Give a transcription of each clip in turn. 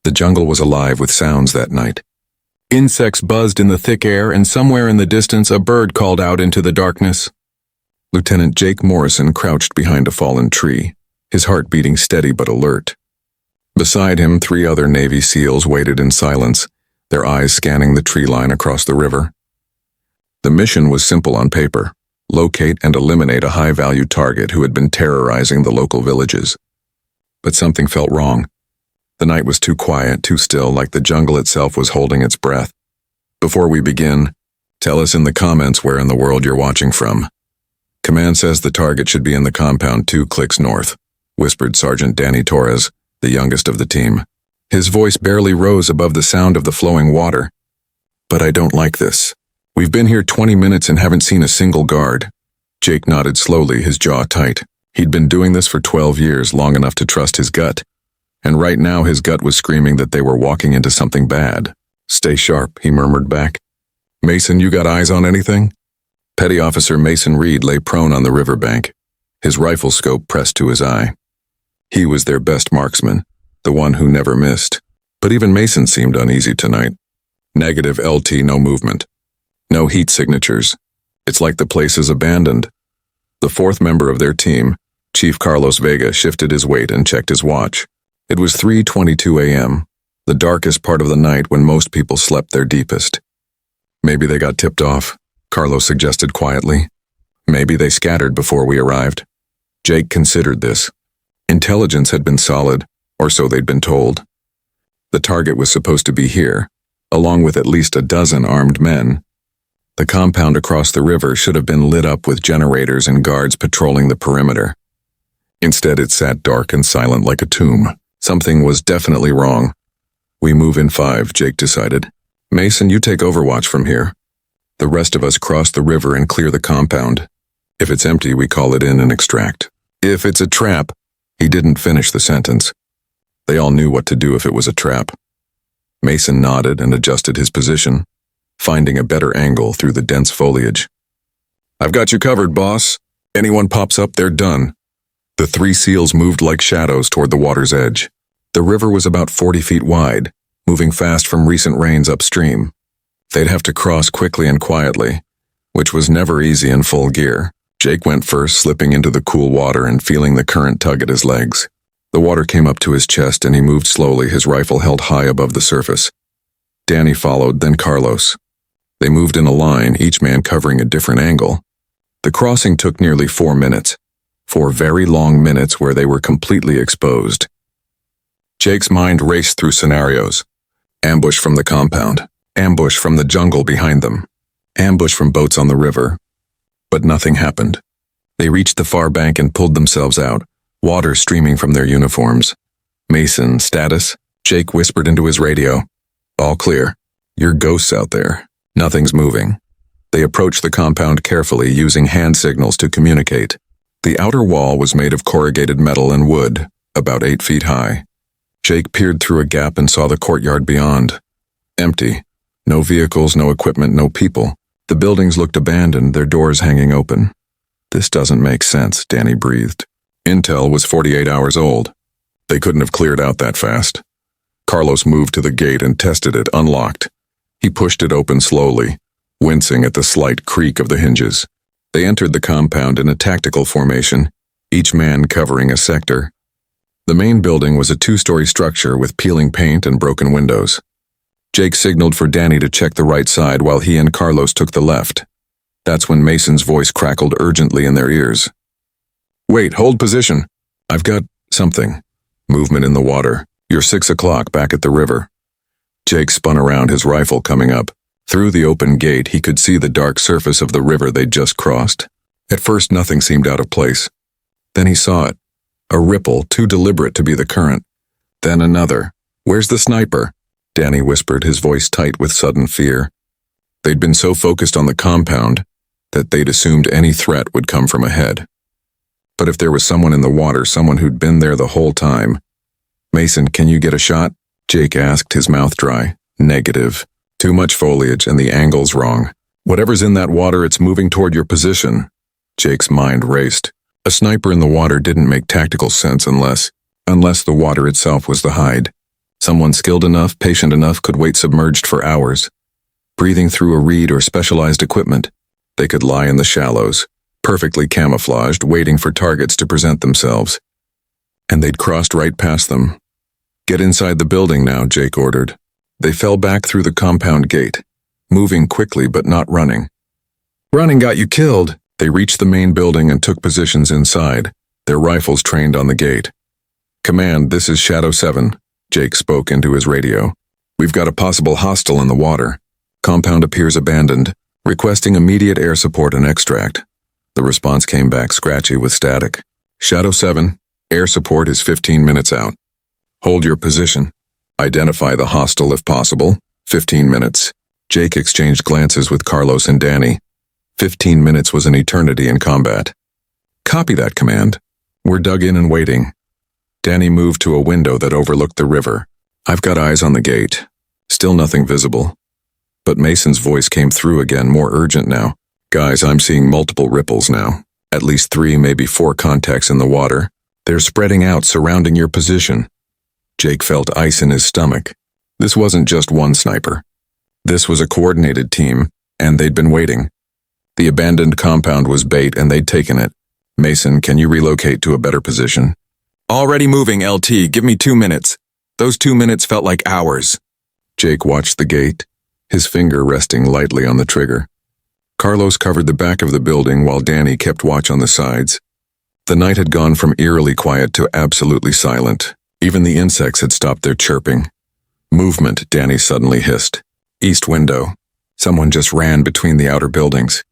The jungle was alive with sounds that night. Insects buzzed in the thick air, and somewhere in the distance a bird called out into the darkness. Lieutenant Jake Morrison crouched behind a fallen tree, his heart beating steady but alert. Beside him, 3 other Navy SEALs waited in silence, their eyes scanning the tree line across the river. The mission was simple on paper: locate and eliminate a high-value target who had been terrorizing the local villages. But something felt wrong. The night was too quiet, too still, like the jungle itself was holding its breath. Before we begin, tell us in the comments where in the world you're watching from. Command says the target should be in the compound 2 clicks north, whispered Sergeant Danny Torres, the youngest of the team. His voice barely rose above the sound of the flowing water. But I don't like this. We've been here 20 minutes and haven't seen a single guard. Jake nodded slowly, his jaw tight. He'd been doing this for 12 years, long enough to trust his gut. And right now his gut was screaming that they were walking into something bad. Stay sharp, he murmured back. Mason, you got eyes on anything? Petty Officer Mason Reed lay prone on the riverbank, his rifle scope pressed to his eye. He was their best marksman, the one who never missed. But even Mason seemed uneasy tonight. Negative LT, no movement. No heat signatures. It's like the place is abandoned. The 4th member of their team, Chief Carlos Vega, shifted his weight and checked his watch. It was 3:22 a.m., the darkest part of the night when most people slept their deepest. Maybe they got tipped off, Carlos suggested quietly. Maybe they scattered before we arrived. Jake considered this. Intelligence had been solid, or so they'd been told. The target was supposed to be here, along with at least a dozen armed men. The compound across the river should have been lit up with generators and guards patrolling the perimeter. Instead, it sat dark and silent like a tomb. Something was definitely wrong. We move in 5, Jake decided. Mason, you take overwatch from here. The rest of us cross the river and clear the compound. If it's empty, we call it in and extract. If it's a trap, he didn't finish the sentence. They all knew what to do if it was a trap. Mason nodded and adjusted his position, finding a better angle through the dense foliage. I've got you covered, boss. Anyone pops up, they're done. The 3 SEALs moved like shadows toward the water's edge. The river was about 40 feet wide, moving fast from recent rains upstream. They'd have to cross quickly and quietly, which was never easy in full gear. Jake went first, slipping into the cool water and feeling the current tug at his legs. The water came up to his chest and he moved slowly, his rifle held high above the surface. Danny followed, then Carlos. They moved in a line, each man covering a different angle. The crossing took nearly 4 minutes. 4 very long minutes where they were completely exposed. Jake's mind raced through scenarios. Ambush from the compound. Ambush from the jungle behind them. Ambush from boats on the river. But nothing happened. They reached the far bank and pulled themselves out, water streaming from their uniforms. Mason, status? Jake whispered into his radio. All clear. You're ghosts out there. Nothing's moving. They approached the compound carefully, using hand signals to communicate. The outer wall was made of corrugated metal and wood, about 8 feet high. Jake peered through a gap and saw the courtyard beyond. Empty. No vehicles, no equipment, no people. The buildings looked abandoned, their doors hanging open. This doesn't make sense, Danny breathed. Intel was 48 hours old. They couldn't have cleared out that fast. Carlos moved to the gate and tested it, unlocked. He pushed it open slowly, wincing at the slight creak of the hinges. They entered the compound in a tactical formation, each man covering a sector. The main building was a 2-story structure with peeling paint and broken windows. Jake signaled for Danny to check the right side while he and Carlos took the left. That's when Mason's voice crackled urgently in their ears. Wait, hold position. I've got something. Movement in the water. You're 6 o'clock back at the river. Jake spun around, his rifle coming up. Through the open gate, he could see the dark surface of the river they'd just crossed. At first, nothing seemed out of place. Then he saw it. A ripple, too deliberate to be the current. Then another. Where's the sniper? Danny whispered, his voice tight with sudden fear. They'd been so focused on the compound that they'd assumed any threat would come from ahead. But if there was someone in the water, someone who'd been there the whole time. Mason, can you get a shot? Jake asked, his mouth dry. Negative. Too much foliage and the angle's wrong. Whatever's in that water, it's moving toward your position. Jake's mind raced. A sniper in the water didn't make tactical sense unless the water itself was the hide. Someone skilled enough, patient enough, could wait submerged for hours. Breathing through a reed or specialized equipment, they could lie in the shallows, perfectly camouflaged, waiting for targets to present themselves. And they'd crossed right past them. "Get inside the building now," Jake ordered. They fell back through the compound gate, moving quickly but not running. "Running got you killed." They reached the main building and took positions inside, their rifles trained on the gate. "Command, this is Shadow 7, Jake spoke into his radio. "We've got a possible hostile in the water. Compound appears abandoned, requesting immediate air support and extract." The response came back scratchy with static. "Shadow 7, air support is 15 minutes out. Hold your position. Identify the hostile if possible. 15 minutes. Jake exchanged glances with Carlos and Danny. 15 minutes was an eternity in combat. "Copy that, command. We're dug in and waiting." Danny moved to a window that overlooked the river. "I've got eyes on the gate. Still nothing visible." But Mason's voice came through again, more urgent now. "Guys, I'm seeing multiple ripples now. At least 3, maybe 4 contacts in the water. They're spreading out, surrounding your position." Jake felt ice in his stomach. This wasn't just one sniper. This was a coordinated team, and they'd been waiting. The abandoned compound was bait, and they'd taken it. "Mason, can you relocate to a better position?" "Already moving, LT. Give me 2 minutes. Those 2 minutes felt like hours." Jake watched the gate, his finger resting lightly on the trigger. Carlos covered the back of the building while Danny kept watch on the sides. The night had gone from eerily quiet to absolutely silent. Even the insects had stopped their chirping. "Movement," Danny suddenly hissed. "East window." Someone just ran between the outer buildings.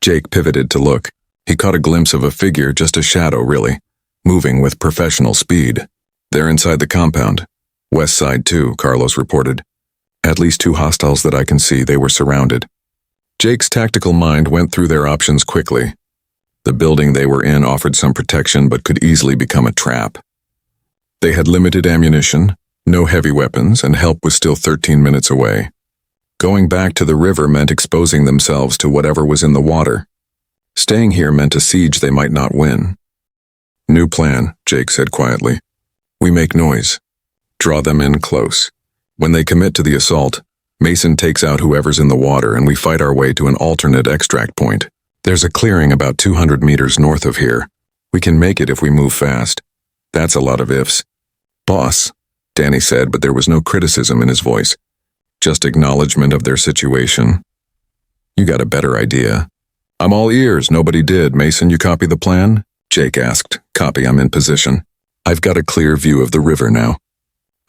Jake pivoted to look. He caught a glimpse of a figure, just a shadow really, moving with professional speed. "They're inside the compound. West side too," Carlos reported. "At least 2 hostiles that I can see. They were surrounded." Jake's tactical mind went through their options quickly. The building they were in offered some protection but could easily become a trap. They had limited ammunition, no heavy weapons, and help was still 13 minutes away. Going back to the river meant exposing themselves to whatever was in the water. Staying here meant a siege they might not win. "New plan," Jake said quietly. "We make noise. Draw them in close. When they commit to the assault, Mason takes out whoever's in the water and we fight our way to an alternate extract point. There's a clearing about 200 meters north of here. We can make it if we move fast. That's a lot of ifs." "Boss," Danny said, but there was no criticism in his voice. Just acknowledgement of their situation. "You got a better idea." "I'm all ears. Nobody did. Mason, you copy the plan?" Jake asked. "Copy, I'm in position. I've got a clear view of the river now.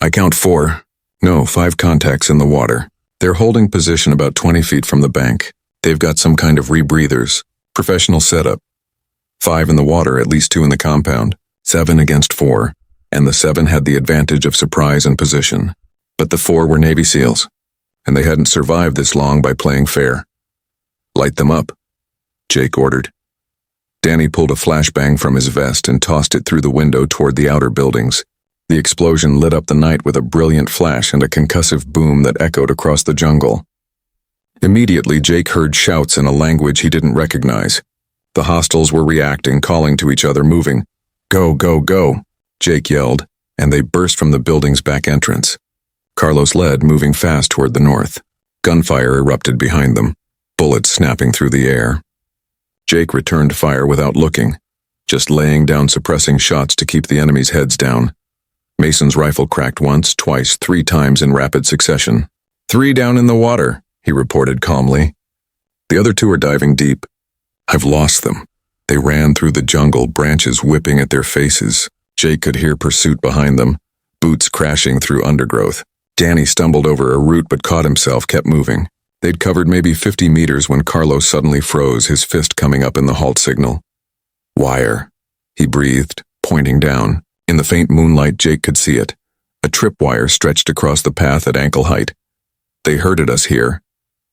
I count 4. No, 5 contacts in the water. They're holding position about 20 feet from the bank. They've got some kind of rebreathers. Professional setup. 5 in the water, at least 2 in the compound. 7 against 4. And the 7 had the advantage of surprise and position. But the 4 were Navy SEALs. And they hadn't survived this long by playing fair. "Light them up," Jake ordered. Danny pulled a flashbang from his vest and tossed it through the window toward the outer buildings. The explosion lit up the night with a brilliant flash and a concussive boom that echoed across the jungle. Immediately, Jake heard shouts in a language he didn't recognize. The hostiles were reacting, calling to each other, moving. "Go, go, go," Jake yelled, and they burst from the building's back entrance. Carlos led, moving fast toward the north. Gunfire erupted behind them, bullets snapping through the air. Jake returned fire without looking, just laying down suppressing shots to keep the enemy's heads down. Mason's rifle cracked once, twice, 3 times in rapid succession. 3 down in the water, he reported calmly. The other 2 are diving deep. "I've lost them." They ran through the jungle, branches whipping at their faces. Jake could hear pursuit behind them, boots crashing through undergrowth. Danny stumbled over a root but caught himself, kept moving. They'd covered maybe 50 meters when Carlos suddenly froze, his fist coming up in the halt signal. "Wire," he breathed, pointing down. In the faint moonlight, Jake could see it. A tripwire stretched across the path at ankle height. "They herded us here,"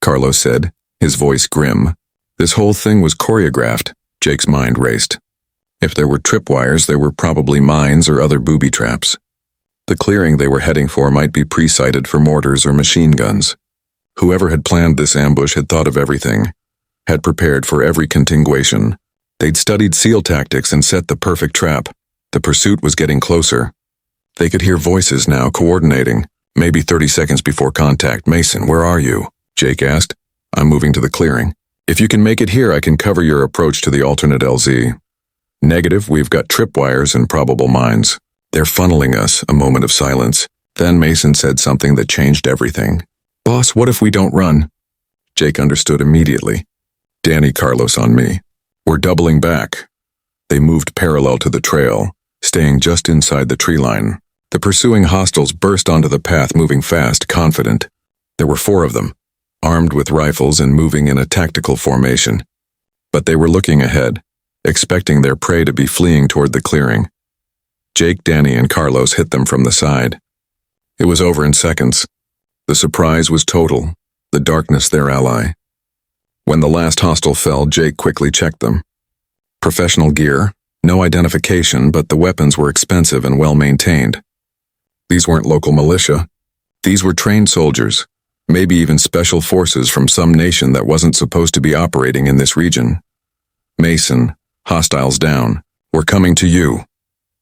Carlos said, his voice grim. This whole thing was choreographed, Jake's mind raced. If there were tripwires, there were probably mines or other booby traps. The clearing they were heading for might be pre-sighted for mortars or machine guns. Whoever had planned this ambush had thought of everything, had prepared for every continuation. They'd studied SEAL tactics and set the perfect trap. The pursuit was getting closer. They could hear voices now, coordinating, Maybe 30 seconds before contact. Mason, where are you? Jake asked. I'm moving to the clearing. If you can make it here, I can cover your approach to the alternate LZ. Negative, we've got tripwires and probable mines. They're funneling us. A moment of silence. Then Mason said something that changed everything. Boss, what if we don't run? Jake understood immediately. Danny, Carlos on me. We're doubling back. They moved parallel to the trail, staying just inside the tree line. The pursuing hostiles burst onto the path, moving fast, confident. There were 4 of them, armed with rifles and moving in a tactical formation. But they were looking ahead, expecting their prey to be fleeing toward the clearing. Jake, Danny, and Carlos hit them from the side. It was over in seconds. The surprise was total, the darkness their ally. When the last hostile fell, Jake quickly checked them. Professional gear, no identification, but the weapons were expensive and well-maintained. These weren't local militia. These were trained soldiers, maybe even special forces from some nation that wasn't supposed to be operating in this region. Mason, hostiles down. We're coming to you.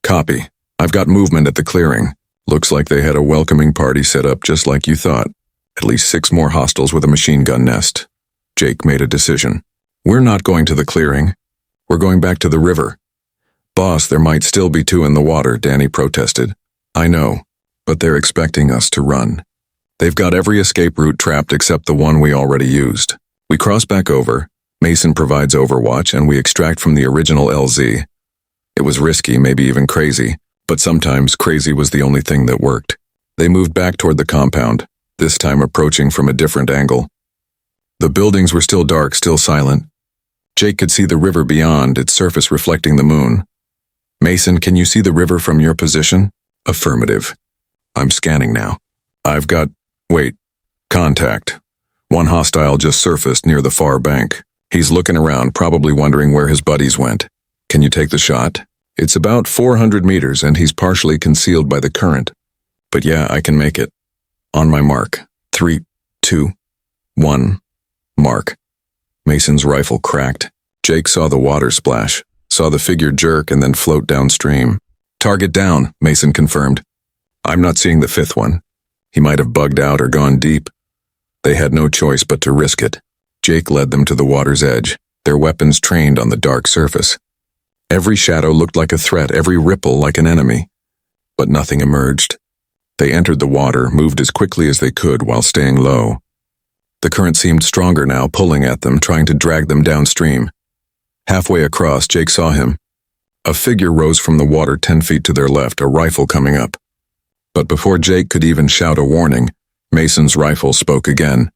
Copy. I've got movement at the clearing. Looks like they had a welcoming party set up just like you thought. At least 6 more hostiles with a machine gun nest. Jake made a decision. We're not going to the clearing. We're going back to the river. Boss, there might still be 2 in the water, Danny protested. I know, but they're expecting us to run. They've got every escape route trapped except the one we already used. We cross back over, Mason provides overwatch, and we extract from the original LZ. It was risky, maybe even crazy, but sometimes crazy was the only thing that worked. They moved back toward the compound, this time approaching from a different angle. The buildings were still dark, still silent. Jake could see the river beyond, its surface reflecting the moon. Mason, can you see the river from your position? Affirmative. I'm scanning now. Wait. Contact. One hostile just surfaced near the far bank. He's looking around, probably wondering where his buddies went. Can you take the shot? It's about 400 meters and he's partially concealed by the current. But yeah, I can make it. On my mark. 3, 2, 1. Mark. Mason's rifle cracked. Jake saw the water splash, saw the figure jerk and then float downstream. Target down, Mason confirmed. I'm not seeing the 5th one. He might have bugged out or gone deep. They had no choice but to risk it. Jake led them to the water's edge, their weapons trained on the dark surface. Every shadow looked like a threat, every ripple like an enemy. But nothing emerged. They entered the water, moved as quickly as they could while staying low. The current seemed stronger now, pulling at them, trying to drag them downstream. Halfway across, Jake saw him. A figure rose from the water 10 feet to their left, a rifle coming up. But before Jake could even shout a warning, Mason's rifle spoke again.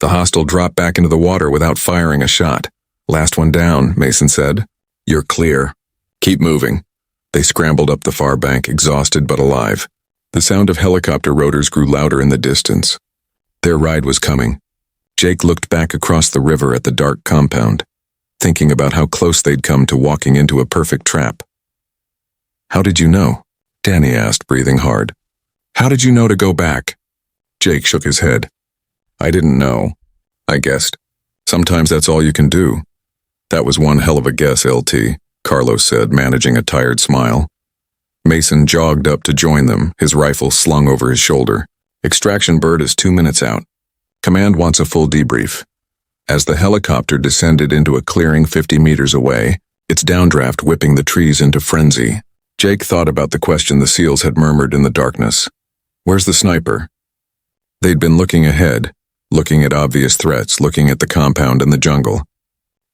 The hostile dropped back into the water without firing a shot. Last one down, Mason said. You're clear. Keep moving. They scrambled up the far bank, exhausted but alive. The sound of helicopter rotors grew louder in the distance. Their ride was coming. Jake looked back across the river at the dark compound, thinking about how close they'd come to walking into a perfect trap. How did you know? Danny asked, breathing hard. How did you know to go back? Jake shook his head. I didn't know. I guessed. Sometimes that's all you can do. That was one hell of a guess, LT, Carlos said, managing a tired smile. Mason jogged up to join them, his rifle slung over his shoulder. Extraction bird is 2 minutes out. Command wants a full debrief. As the helicopter descended into a clearing 50 meters away, its downdraft whipping the trees into frenzy, Jake thought about the question the SEALs had murmured in the darkness. Where's the sniper? They'd been looking ahead, looking at obvious threats, looking at the compound and the jungle.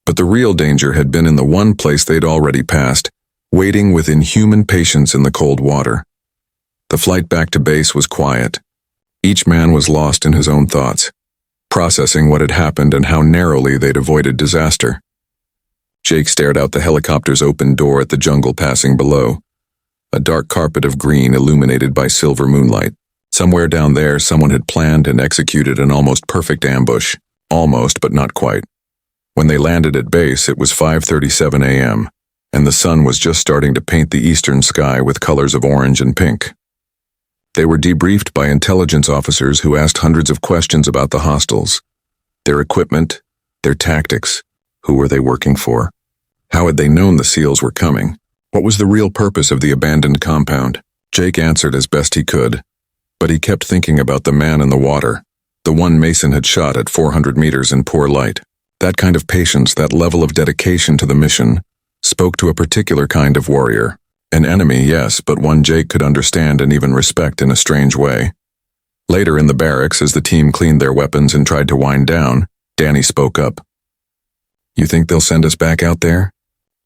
But the real danger had been in the one place they'd already passed, waiting with inhuman patience in the cold water. The flight back to base was quiet. Each man was lost in his own thoughts, processing what had happened and how narrowly they'd avoided disaster. Jake stared out the helicopter's open door at the jungle passing below, a dark carpet of green illuminated by silver moonlight. Somewhere down there, someone had planned and executed an almost perfect ambush. Almost, but not quite. When they landed at base, it was 5:37 a.m., and the sun was just starting to paint the eastern sky with colors of orange and pink. They were debriefed by intelligence officers who asked hundreds of questions about the hostiles, their equipment, their tactics, who were they working for? How had they known the SEALs were coming? What was the real purpose of the abandoned compound? Jake answered as best he could. But he kept thinking about the man in the water, the one Mason had shot at 400 meters in poor light. That kind of patience, that level of dedication to the mission, spoke to a particular kind of warrior. An enemy, yes, but one Jake could understand and even respect in a strange way. Later in the barracks, as the team cleaned their weapons and tried to wind down, Danny spoke up. "You think they'll send us back out there?"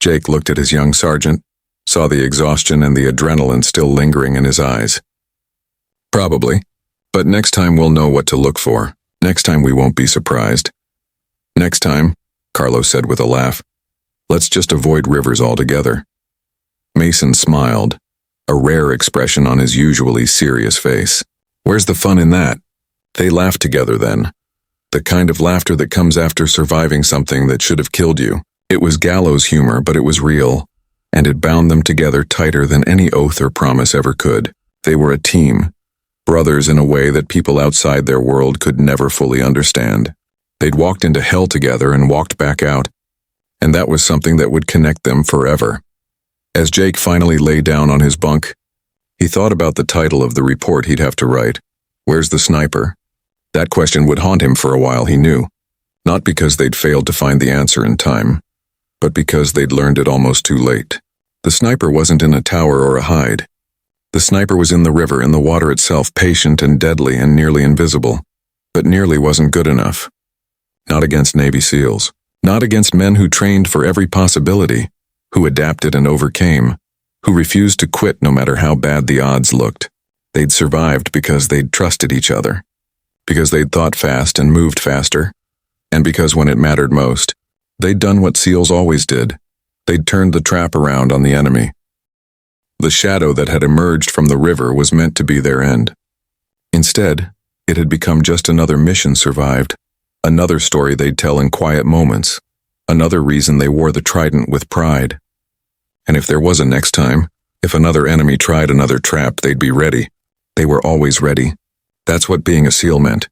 Jake looked at his young sergeant, saw the exhaustion and the adrenaline still lingering in his eyes. "Probably. But next time we'll know what to look for. Next time we won't be surprised." "Next time," Carlos said with a laugh, "let's just avoid rivers altogether." Mason smiled, a rare expression on his usually serious face. "Where's the fun in that?" They laughed together then. The kind of laughter that comes after surviving something that should have killed you. It was gallows humor, but it was real, and it bound them together tighter than any oath or promise ever could. They were a team, brothers in a way that people outside their world could never fully understand. They'd walked into hell together and walked back out, and that was something that would connect them forever. As Jake finally lay down on his bunk, he thought about the title of the report he'd have to write. Where's the sniper? That question would haunt him for a while, he knew. Not because they'd failed to find the answer in time, but because they'd learned it almost too late. The sniper wasn't in a tower or a hide. The sniper was in the river, in the water itself, patient and deadly and nearly invisible. But nearly wasn't good enough. Not against Navy SEALs. Not against men who trained for every possibility, who adapted and overcame, who refused to quit no matter how bad the odds looked. They'd survived because they'd trusted each other, because they'd thought fast and moved faster, and because when it mattered most, they'd done what SEALs always did. They'd turned the trap around on the enemy. The shadow that had emerged from the river was meant to be their end. Instead, it had become just another mission survived, another story they'd tell in quiet moments, another reason they wore the trident with pride. And if there was a next time, if another enemy tried another trap, they'd be ready. They were always ready. That's what being a SEAL meant.